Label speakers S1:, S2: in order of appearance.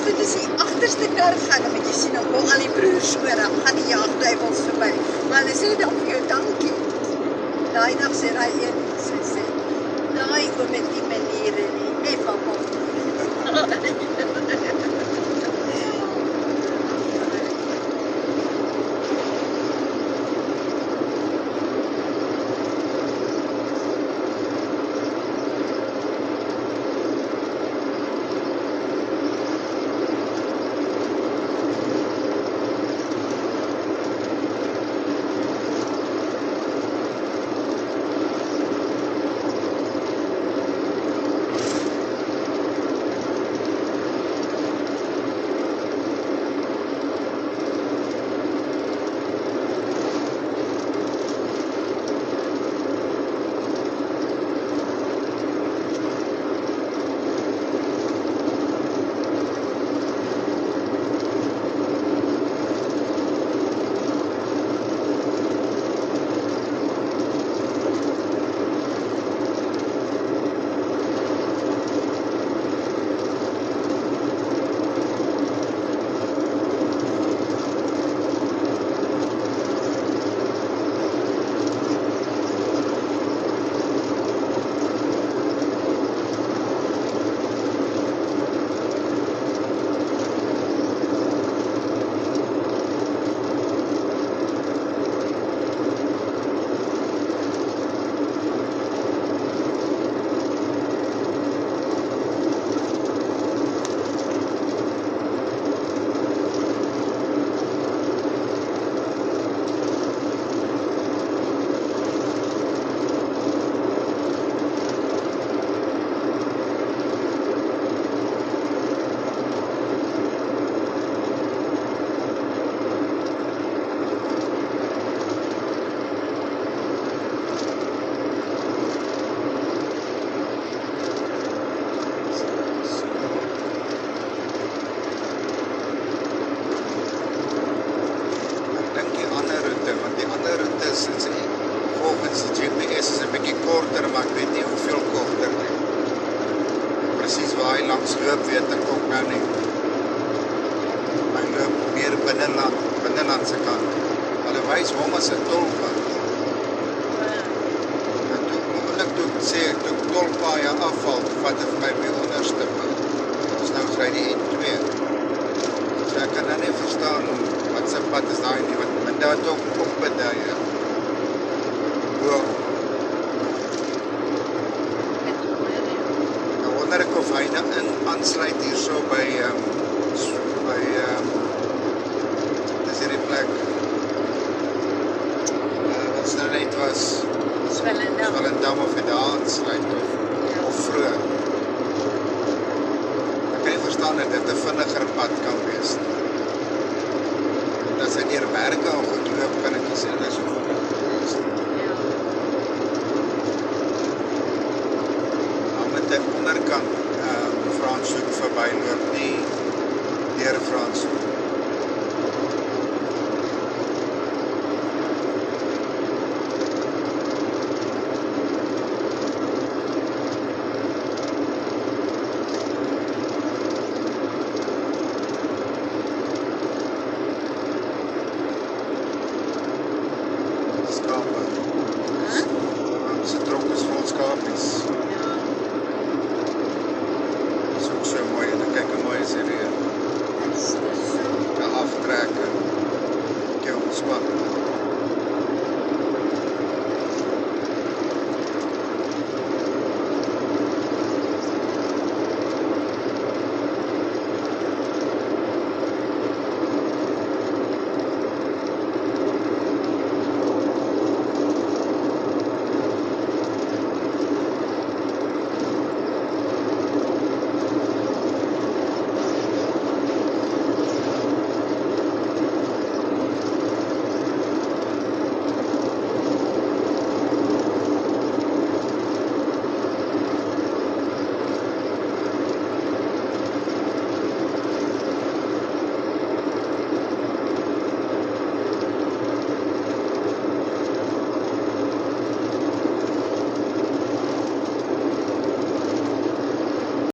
S1: Dit is die agterste kar gaan, dan moet jy sien, dan kom al die broers oor, dan gaan die jaagduivels verby. Maar hulle sê dan vir jou dankie. Daai dag sê hy een, sy sê, daai oom met die maniere nie, Eva kom.
S2: Volgens die GPS is 'n bietjie korter, maar ek weet nie hoeveel korter nie. Presies waar hy langs loop weet ek ook nou nie. Hy loop meer binnelandse kant. Hulle wys hom as 'n tolpad. En toe sê ek, toe tolpaaie afval, vat hy vir my by onderste punt. Dus nou is hy die N2. So ek kan nou nie verstaan wat sy pad is daai nie, want daar het ook opbeduie. Nou wonder ek of hy nou aansluit hier so by dis hierdie plek wat nou net was Swellendam of hy daar aansluit of vroeg. Ek kan nie verstaan dat dit 'n vinniger pad kan wees. As hy deur werke al goed loop, kan ek nie sê dat hy so vinnig is. Aan die onderkant Franshoek verbyloop